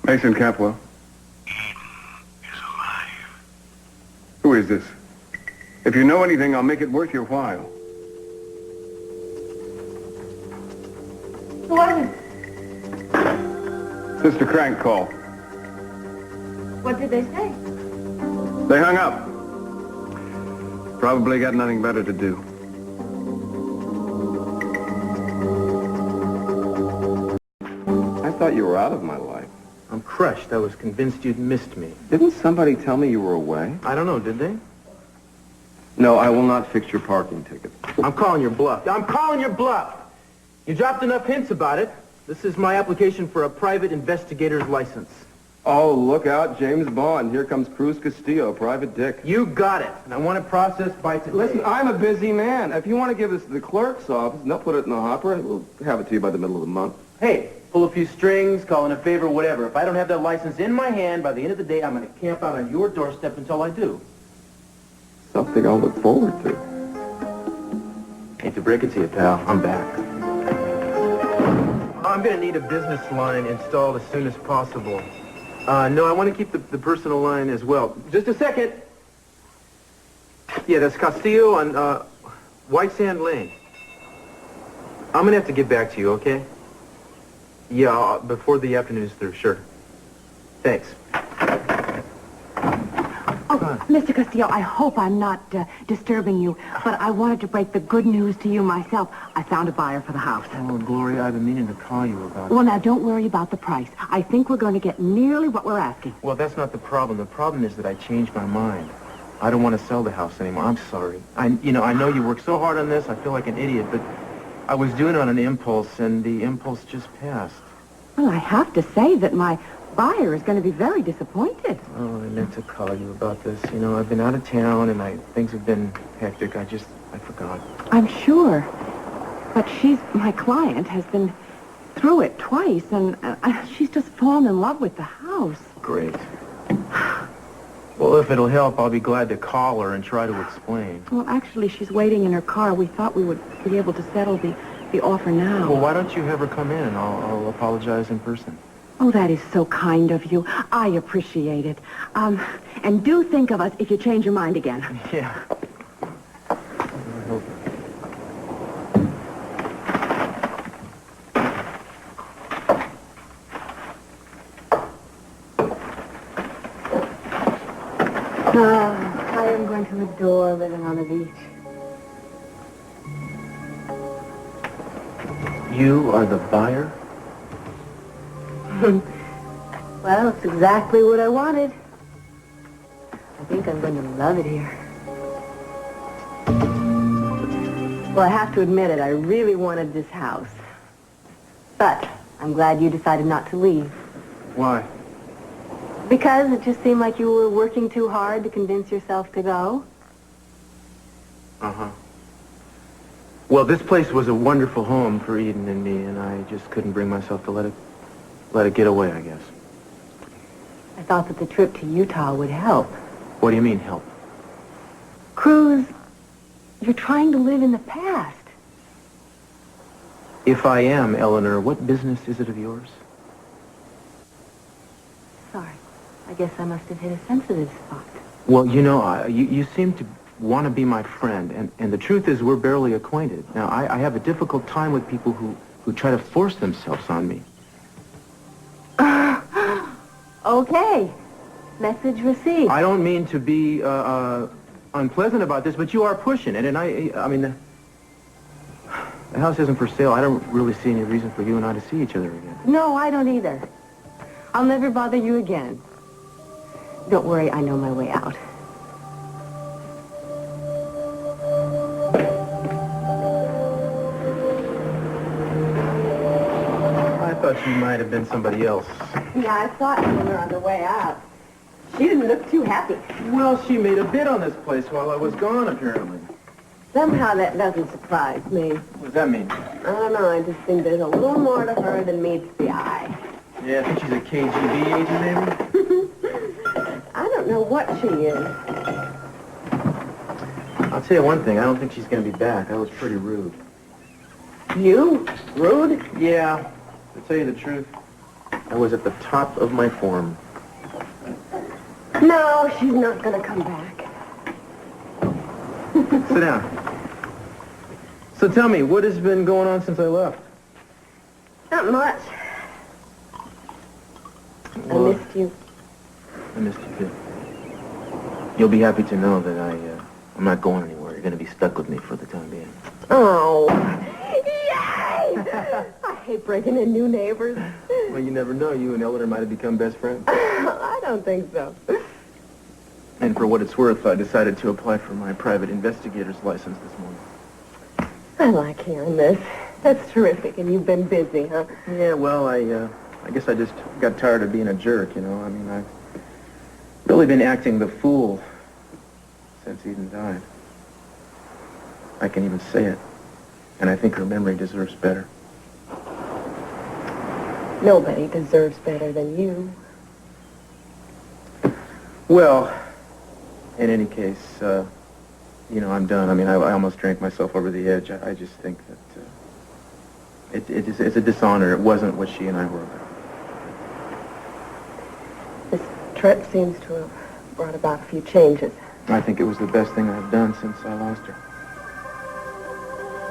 Mason Capwell. Eden is alive. Who is this? If you know anything, I'll make it worth your while. Who was it? Sister Crank called. What did they say? They hung up. Probably got nothing better to do. I thought you were out of my life. I'm crushed. I was convinced you'd missed me. Didn't somebody tell me you were away? I don't know, did they? No, I will not fix your parking ticket. I'm calling your bluff. I'm calling your bluff! You dropped enough hints about it. This is my application for a private investigator's license. Oh, look out, James Bond. Here comes Castillo, private dick. You got it, and I want it processed by today. Listen, I'm a busy man. If you want to give this to the clerk's office, and they'll put it in the hopper, we'll have it to you by the middle of the month. Hey, pull a few strings, call in a favor, whatever. If I don't have that license in my hand, by the end of the day, I'm going to camp out on your doorstep until I do. Something I'll look forward to. Hate to break it to you, pal. I'm back. I'm going to need a business line installed as soon as possible. No, I want to keep the personal line as well. Just a second. Yeah, that's Castillo on White Sand Lane. I'm going to have to get back to you, okay? Yeah, before the afternoon is through, sure. Thanks. Oh, Mr. Castillo, I hope I'm not disturbing you, but I wanted to break the good news to you myself. I found a buyer for the house. Oh, Gloria, I've been meaning to call you about it. Well, now, don't worry about the price. I think we're going to get nearly what we're asking. Well, that's not the problem. The problem is that I changed my mind. I don't want to sell the house anymore. I'm sorry. I know you worked so hard on this. I feel like an idiot, but I was doing it on an impulse, and the impulse just passed. Well, I have to say that my buyer is going to be very disappointed. Oh, I meant to call you about this. You know, I've been out of town, and things have been hectic. I forgot. I'm sure. But my client has been through it twice, and she's just fallen in love with the house. Great. Well, if it'll help, I'll be glad to call her and try to explain. Well, actually, she's waiting in her car. We thought we would be able to settle the offer now. Well, why don't you have her come in, and I'll apologize in person. Oh, that is so kind of you. I appreciate it. And do think of us if you change your mind again. Yeah. I am going to adore living on the beach. You are the buyer? Well, it's exactly what I wanted. I think I'm going to love it here. Well, I have to admit it. I really wanted this house. But I'm glad you decided not to leave. Why? Because it just seemed like you were working too hard to convince yourself to go. Uh-huh. Well, this place was a wonderful home for Eden and me, and I just couldn't bring myself to let it get away, I guess. I thought that the trip to Utah would help. What do you mean, help? Cruz, you're trying to live in the past. If I am, Eleanor, what business is it of yours? Sorry. I guess I must have hit a sensitive spot. Well, you know, you seem to want to be my friend, and the truth is we're barely acquainted. Now, I have a difficult time with people who try to force themselves on me. Okay. Message received. I don't mean to be unpleasant about this, but you are pushing it, and I mean, the house isn't for sale. I don't really see any reason for you and I to see each other again. No, I don't either. I'll never bother you again. Don't worry, I know my way out. I thought you might have been somebody else. Yeah, I saw Eleanor on the way out. She didn't look too happy. Well, she made a bid on this place while I was gone, apparently. Somehow that doesn't surprise me. What does that mean? I don't know, I just think there's a little more to her than meets the eye. Yeah, I think she's a KGB agent, maybe? I don't know what she is. I'll tell you one thing, I don't think she's going to be back. I was pretty rude. You? Rude? Yeah, to tell you the truth, I I was at the top of my form. No, she's not going to come back. Sit down. So tell me, what has been going on since I left? Not much. Well, I missed you. I missed you too. You'll be happy to know that I'm not going anywhere. You're going to be stuck with me for the time being. Oh. Yay! I hate breaking in new neighbors. Well, you never know. You and Eleanor might have become best friends. I don't think so. And for what it's worth, I decided to apply for my private investigator's license this morning. I like hearing this. That's terrific, and you've been busy, huh? Yeah, well, I guess I just got tired of being a jerk, you know. I mean, I've really been acting the fool since Eden died. I can even say it. And I think her memory deserves better. Nobody deserves better than you. Well, in any case, you know, I'm done. I mean, I almost drank myself over the edge. I just think that it's a dishonor. It wasn't what she and I were about. This trip seems to have brought about a few changes. I think it was the best thing I've done since I lost her.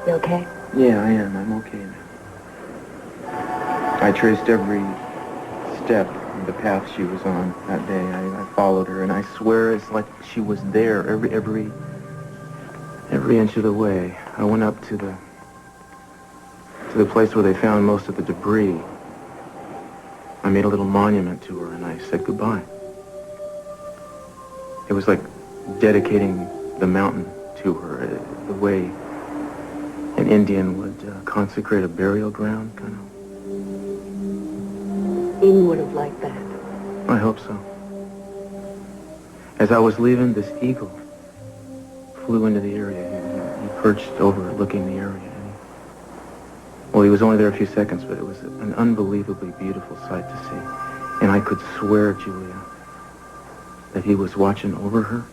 You okay? Yeah, I am. I'm okay now. I traced every step of the path she was on that day. I followed her, and I swear it's like she was there every inch of the way. I went up to the place where they found most of the debris. I made a little monument to her, and I said goodbye. It was like dedicating the mountain to her, the way an Indian would consecrate a burial ground, kind of. Eden would have liked that. I hope so. As I was leaving, this eagle flew into the area. He perched overlooking the area. Well, he was only there a few seconds, but it was an unbelievably beautiful sight to see. And I could swear, Julia, that he was watching over her.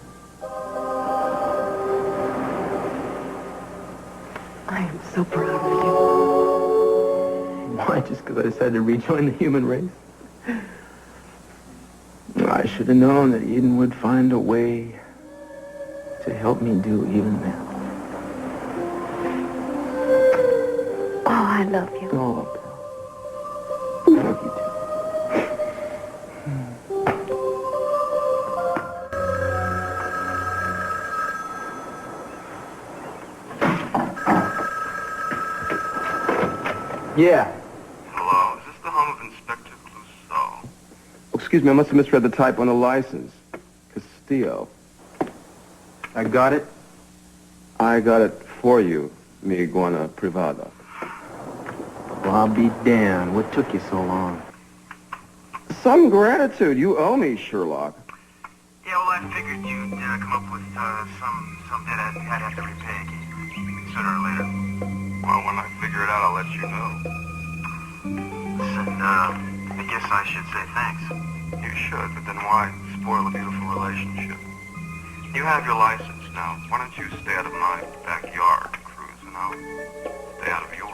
I am so proud of you. Why? Just because I decided to rejoin the human race? I should have known that Eden would find a way to help me do even that. Oh, I love you. Oh, pal. I love you too. Yeah. Hello, is this the home of Inspector Clouseau? Excuse me, I must have misread the type on the license. Castillo. I got it. I got it for you, mi iguana privada. Well, I'll be damned. What took you so long? Some gratitude. You owe me, Sherlock. Yeah, well, I figured you'd come up with some debt I'd have to repay sooner or later. Well, when I figure it out, I'll let you know. Listen, I guess I should say thanks. You should, but then why spoil a beautiful relationship? You have your license now. Why don't you stay out of my backyard, Cruz, and I'll stay out of yours.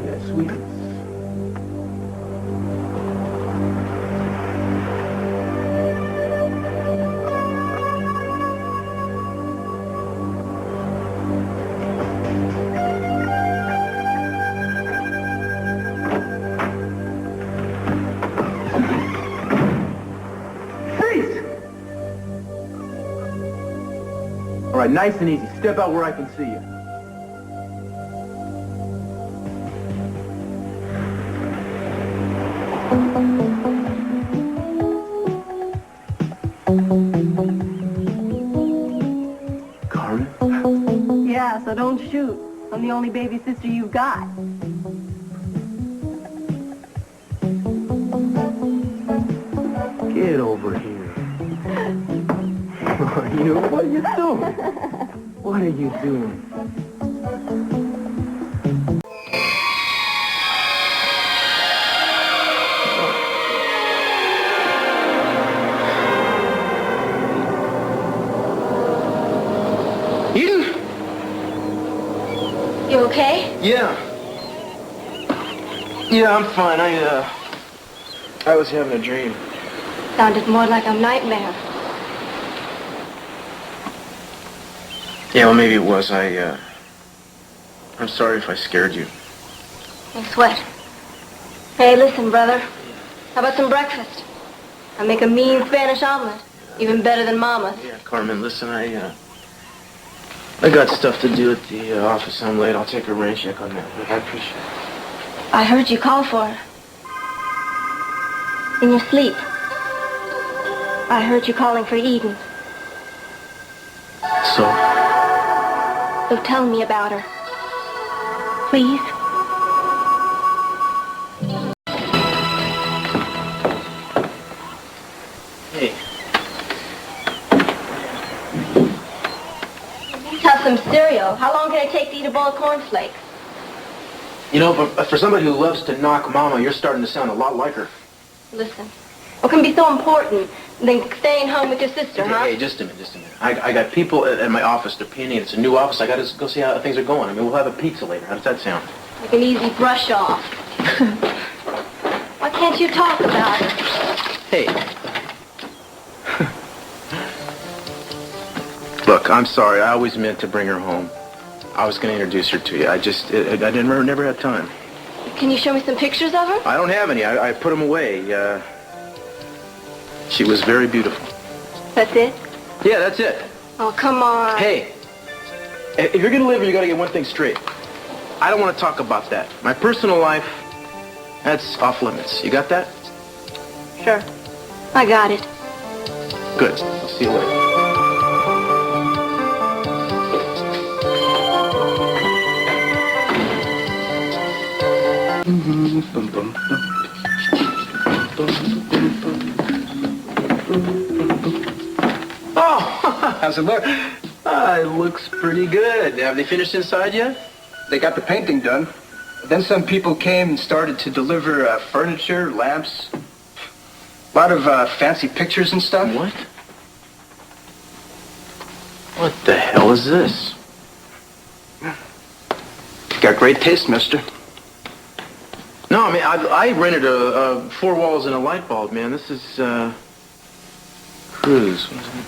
Yeah, sweet. All right, nice and easy. Step out where I can see you. Carmen? Yeah, so don't shoot. I'm the only baby sister you've got. Get over here. You, what are you doing? What are you doing? You okay? Yeah. Yeah, I'm fine. I was having a dream. Sounded more like a nightmare. Yeah, well, maybe it was. I'm sorry if I scared you. Hey, Sweat. Hey, listen, brother. How about some breakfast? I make a mean Spanish omelet. Even better than Mama's. Yeah, Carmen, listen, I got stuff to do at the office. I'm late. I'll take a rain check on that. I appreciate it. I heard you call for her. In your sleep. I heard you calling for Eden. So? So tell me about her. Please? Hey. Have some cereal. How long can it take to eat a bowl of cornflakes? You know, for somebody who loves to knock Mama, you're starting to sound a lot like her. Listen, what can be so important than staying home with your sister, huh? Hey, just a minute. I got people at my office. They're painting. It's a new office. I got to go see how things are going. I mean, we'll have a pizza later. How does that sound? Like an easy brush off. Why can't you talk about it? Hey. Look, I'm sorry. I always meant to bring her home. I was going to introduce her to you. I never had time. Can you show me some pictures of her? I don't have any. I put them away. She was very beautiful. That's it? Yeah, that's it. Oh, come on. Hey, if you're going to live here, you got to get one thing straight. I don't want to talk about that. My personal life, that's off limits. You got that? Sure. I got it. Good. I'll see you later. Oh, how's it look? It looks pretty good. Have they finished inside yet? They got the painting done. Then some people came and started to deliver furniture, lamps, a lot of fancy pictures and stuff. What? What the hell is this? Got great taste, mister. No, I mean, I rented a 4 walls and a light bulb, man. This is, Cruz. What does that mean?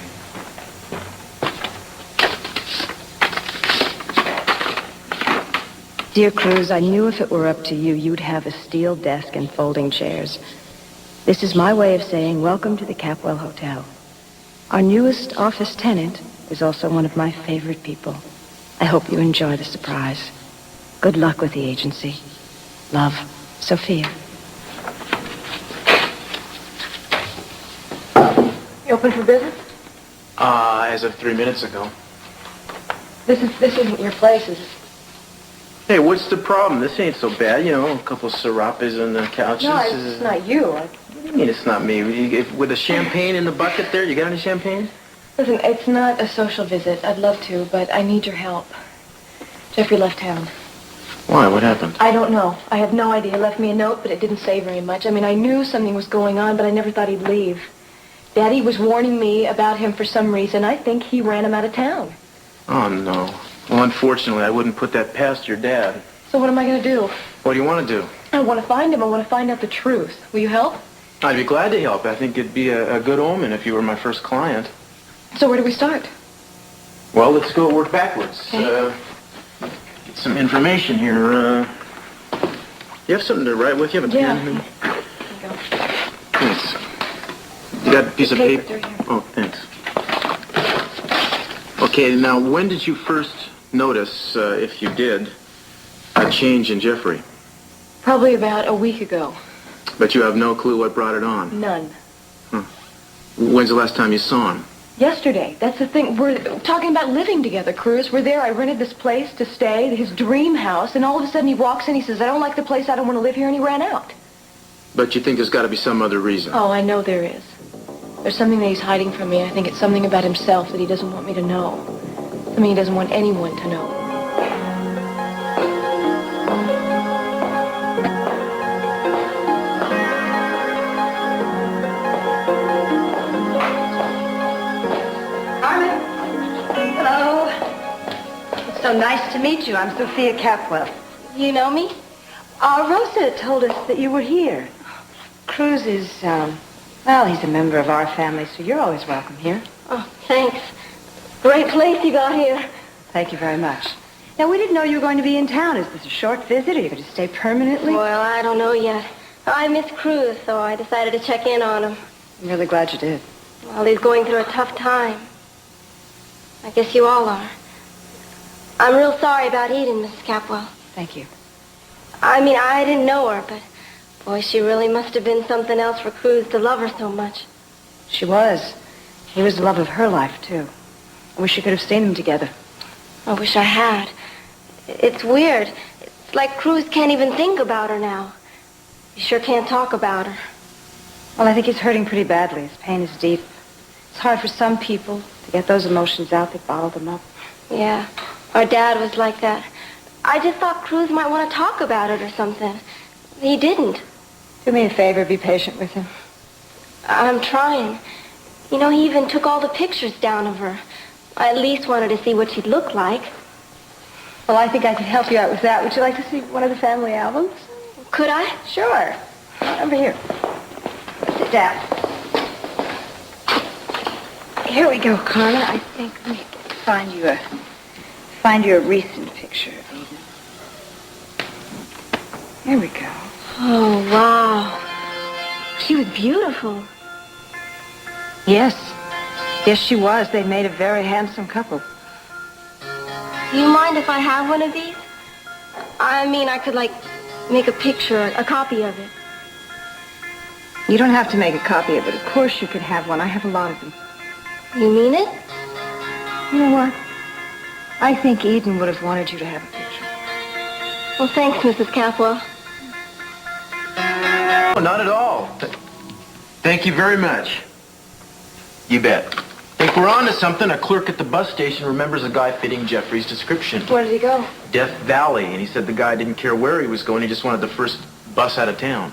Dear Cruz, I knew if it were up to you, you'd have a steel desk and folding chairs. This is my way of saying welcome to the Capwell Hotel. Our newest office tenant is also one of my favorite people. I hope you enjoy the surprise. Good luck with the agency. Love, Sophia. You open for business? As of 3 minutes ago. This isn't your place, is it? Hey, what's the problem? This ain't so bad, you know, a couple serapes on the couches. No, it's not you. What do you mean it's not me? With the champagne in the bucket there, you got any champagne? Listen, it's not a social visit. I'd love to, but I need your help. Jeffrey left town. Why? What happened? I don't know. I have no idea. He left me a note, but it didn't say very much. I mean, I knew something was going on, but I never thought he'd leave. Daddy was warning me about him for some reason. I think he ran him out of town. Oh, no. Well, unfortunately, I wouldn't put that past your dad. So what am I going to do? What do you want to do? I want to find him. I want to find out the truth. Will you help? I'd be glad to help. I think it'd be a good omen if you were my first client. So where do we start? Well, let's go work backwards. Okay. Get some information here. You have something to write with? You have a pen? Here you go. Thanks. You got a piece of paper? They're here. Oh, thanks. Okay, now, when did you first notice, if you did, a change in Jeffrey? Probably about a week ago. But you have no clue what brought it on? None. When's the last time you saw him? Yesterday. That's the thing. We're talking about living together, Cruz. We're there. I rented this place to stay, his dream house, and all of a sudden he walks in, he says, I don't like the place, I don't want to live here, and he ran out. But you think there's got to be some other reason? Oh, I know there is. There's something that he's hiding from me. I think it's something about himself that he doesn't want me to know. Something he doesn't want anyone to know. Carmen. Hello. It's so nice to meet you. I'm Sophia Capwell. You know me? Rosa told us that you were here. Cruz is, well, he's a member of our family, so you're always welcome here. Oh, thanks. Great place you got here. Thank you very much. Now, we didn't know you were going to be in town. Is this a short visit, or are you going to stay permanently? Well, I don't know yet. I miss Cruz, so I decided to check in on him. I'm really glad you did. Well, he's going through a tough time. I guess you all are. I'm real sorry about Eden, Mrs. Capwell. Thank you. I mean, I didn't know her, but boy, she really must have been something else for Cruz to love her so much. She was. He was the love of her life, too. I wish you could have seen them together. I wish I had. It's weird. It's like Cruz can't even think about her now. He sure can't talk about her. Well, I think he's hurting pretty badly. His pain is deep. It's hard for some people to get those emotions out. They bottle them up. Yeah, our dad was like that. I just thought Cruz might want to talk about it or something. He didn't. Do me a favor, be patient with him. I'm trying. You know, he even took all the pictures down of her. I at least wanted to see what she'd look like. Well, I think I could help you out with that. Would you like to see one of the family albums? Could I? Sure. Over here. Sit down. Here we go, Carmen. I think let me find you a recent picture of Eden. Here we go. Oh, wow. She was beautiful. Yes. Yes, she was. They made a very handsome couple. Do you mind if I have one of these? I mean, I could, like, make a picture, a copy of it. You don't have to make a copy of it. Of course you can have one. I have a lot of them. You mean it? You know what? I think Eden would have wanted you to have a picture. Well, thanks, Mrs. Capwell. Oh, not at all. Thank you very much. You bet. Think we're on to something. A clerk at the bus station remembers a guy fitting Jeffrey's description. Where did he go? Death Valley, and he said the guy didn't care where he was going. He just wanted the first bus out of town.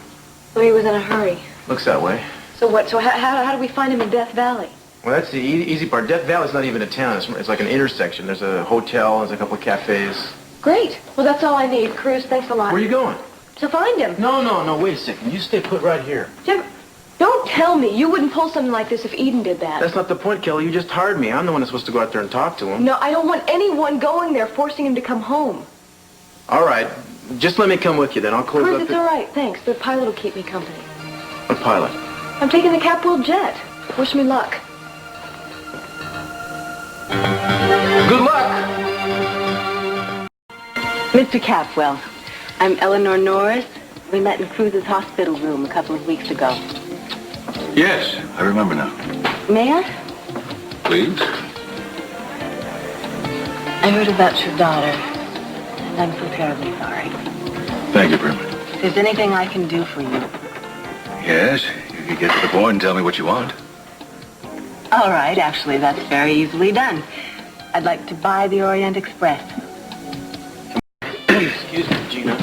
Well, he was in a hurry. Looks that way. So what? So how do we find him in Death Valley? Well, that's the easy part. Death Valley's not even a town. It's like an intersection. There's a hotel, there's a couple of cafes. Great. Well, that's all I need. Cruz, thanks a lot. Where are you going? To find him. No, wait a second. You stay put right here. Jim, don't tell me. You wouldn't pull something like this if Eden did that. That's not the point, Kelly. You just hired me. I'm the one that's supposed to go out there and talk to him. No, I don't want anyone going there forcing him to come home. All right. Just let me come with you, then. I'll close Cruz, up it's all right. Thanks. The pilot will keep me company. What pilot? I'm taking the Capwell jet. Wish me luck. Good luck! Mr. Capwell, I'm Eleanor Norris. We met in Cruz's hospital room a couple of weeks ago. Yes, I remember now. May I? Please? I heard about your daughter, and I'm so terribly sorry. Thank you, Brim. If there's anything I can do for you. Yes, you can get to the point and tell me what you want. All right, actually, that's very easily done. I'd like to buy the Orient Express. Excuse me, Gina.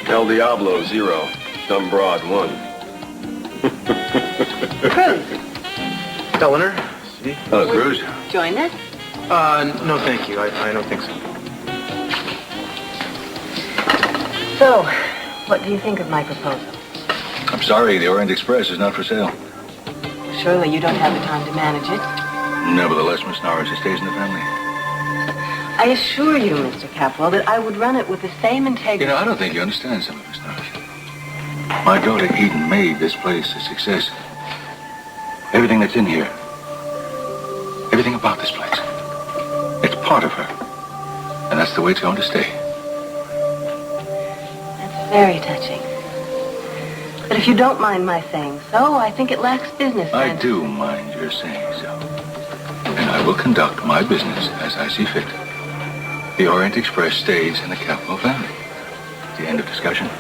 El Diablo, 0. Dumb Broad, 1. Cruz, Eleanor? See? Hello, Cruz. join us? No, thank you. I don't think so. So, what do you think of my proposal? I'm sorry, the Orient Express is not for sale. Surely you don't have the time to manage it. Nevertheless, Miss Norris, it stays in the family. I assure you, Mr. Capwell, that I would run it with the same integrity. You know, I don't think you understand something, Miss Norris. My daughter Eden made this place a success. Everything that's in here, everything about this place, it's part of her. And that's the way it's going to stay. That's very touching. But if you don't mind my saying so, I think it lacks business I sense. do mind your saying so. And I will conduct my business as I see fit. The Orient Express stays in the Capwell family. The end of discussion. I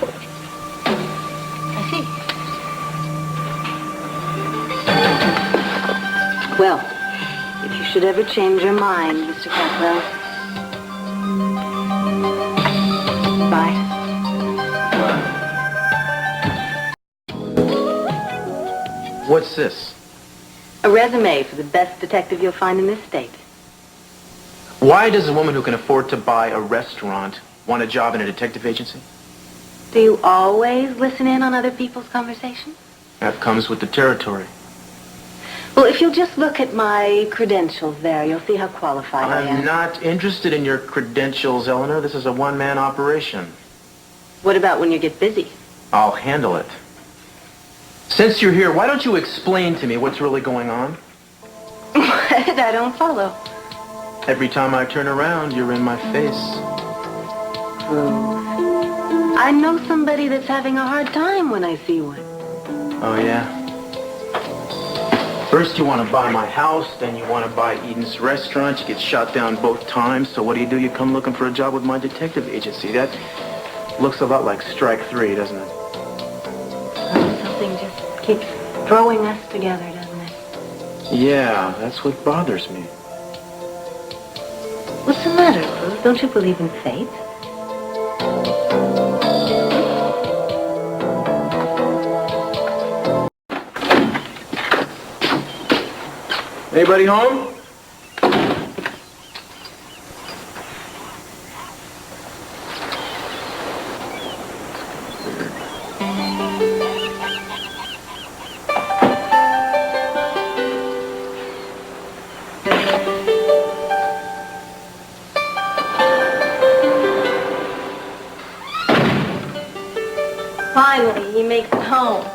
see. Well, if you should ever change your mind, Mr. Capwell. Bye. What's this? A resume for the best detective you'll find in this state. Why does a woman who can afford to buy a restaurant want a job in a detective agency? Do you always listen in on other people's conversations? That comes with the territory. Well, if you'll just look at my credentials there, you'll see how qualified I am. I'm not interested in your credentials, Eleanor. This is a one-man operation. What about when you get busy? I'll handle it. Since you're here, why don't you explain to me what's really going on? What? I don't follow. Every time I turn around, you're in my face. I know somebody that's having a hard time when I see one. Oh, yeah? First you want to buy my house, then you want to buy Eden's restaurant. You get shot down both times, so what do? You come looking for a job with my detective agency. That looks a lot like strike 3, doesn't it? Something just keeps throwing us together, doesn't it? Yeah, that's what bothers me. What's the matter, Cruz? Don't you believe in fate? Anybody home? Finally, he makes it home.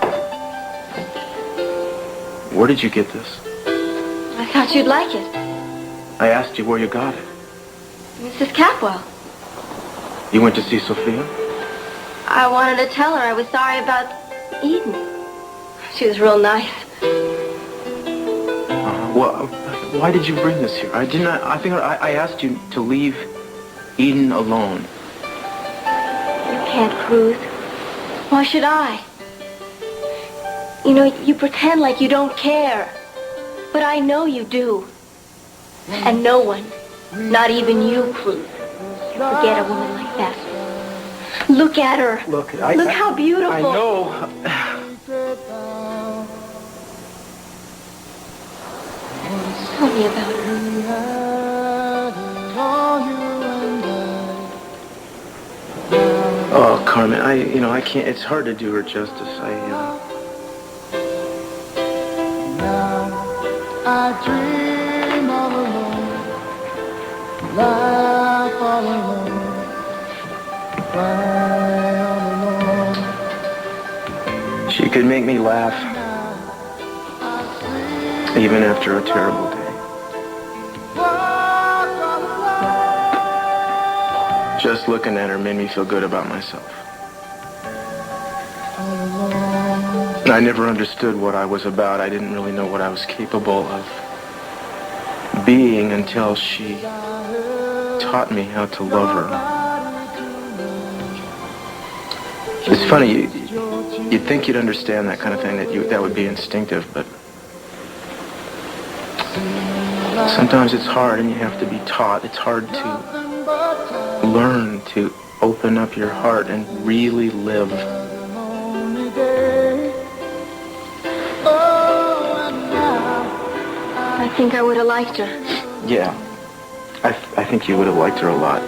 Where did you get this? I thought you'd like it. I asked you where you got it. Mrs. Capwell. You went to see Sophia? I wanted to tell her I was sorry about Eden. She was real nice. Well, why did you bring this here? I think I asked you to leave Eden alone. You can't, Cruz. Why should I? You know, you pretend like you don't care. But I know you do. And no one, not even you, Cruz, can forget a woman like that. Look at her. Look how beautiful. I know. Tell me about her. Oh, Carmen, I can't. It's hard to do her justice. I dream all alone, laugh all alone, cry all alone. She could make me laugh, even after a terrible day. Just looking at her made me feel good about myself. I never understood what I was about. I didn't really know what I was capable of being until she taught me how to love her. It's funny, you'd think you'd understand that kind of thing, that would be instinctive, but sometimes it's hard and you have to be taught. It's hard to learn to open up your heart and really live. I think I would have liked her. Yeah, I think you would have liked her a lot.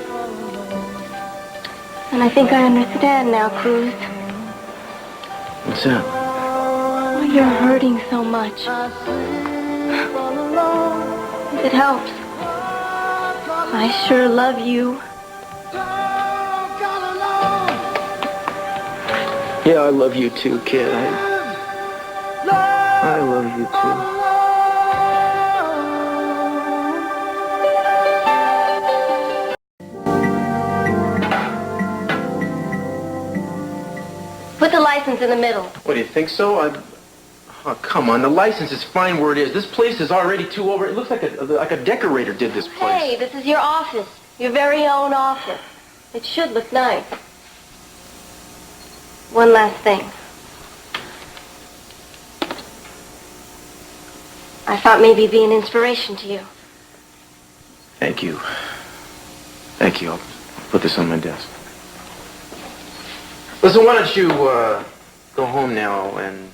And I think I understand now, Cruz. What's that? Why you're hurting so much. It helps. I sure love you. Yeah, I love you too, kid. I love you too. Put the license in the middle. What, do you think so? Oh, come on. The license is fine where it is. This place is already too over. It looks like a decorator did this place. Hey, this is your office. Your very own office. It should look nice. One last thing. I thought maybe it'd be an inspiration to you. Thank you. Thank you. I'll put this on my desk. Listen, why don't you go home now and...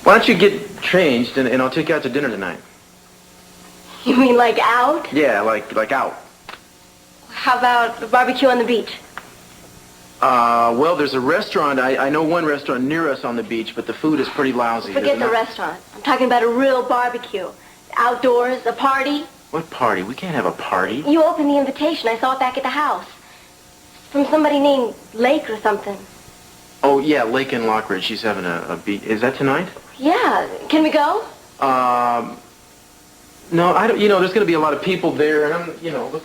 Why don't you get changed and I'll take you out to dinner tonight. You mean like out? Yeah, like out. How about a barbecue on the beach? Well, there's a restaurant. I know one restaurant near us on the beach, but the food is pretty lousy. Forget the restaurant. I'm talking about a real barbecue. Outdoors, a party. What party? We can't have a party. You opened the invitation. I saw it back at the house. From somebody named Lake or something. Oh, yeah, Lake in Lockridge. She's having a beach. Is that tonight? Yeah. Can we go? No, I don't, there's going to be a lot of people there, and I'm, look,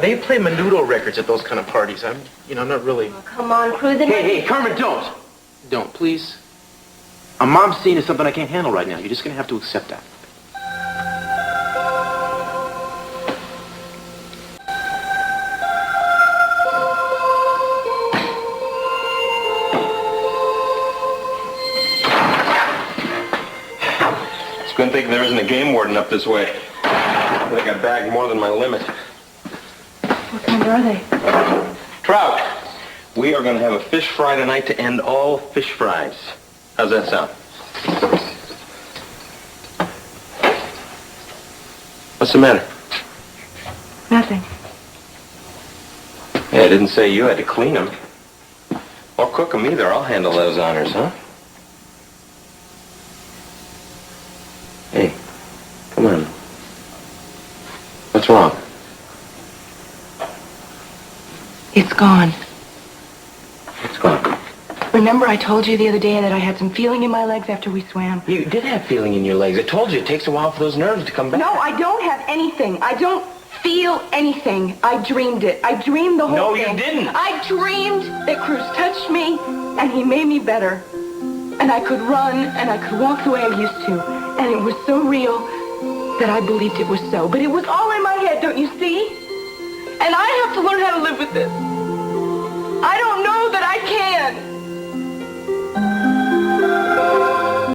they play Menudo records at those kind of parties. I'm not really... Oh, come on, Cruz. Hey, Carmen, don't! Don't, please. A mom scene is something I can't handle right now. You're just going to have to accept that. Couldn't think there isn't a game warden up this way. I think I bagged more than my limit. What kind are they? Trout. We are going to have a fish fry tonight to end all fish fries. How's that sound? What's the matter? Nothing. Yeah, I didn't say you had to clean them. Or cook them either. I'll handle those honors, huh? Hey, come on. What's wrong? It's gone. It's gone. Remember I told you the other day that I had some feeling in my legs after we swam? You did have feeling in your legs. I told you it takes a while for those nerves to come back. No, I don't have anything. I don't feel anything. I dreamed it. I dreamed the whole thing. No, you didn't. I dreamed that Cruz touched me, and he made me better. And I could run, and I could walk the way I used to. And it was so real that I believed it was so. But it was all in my head, don't you see? And I have to learn how to live with this. I don't know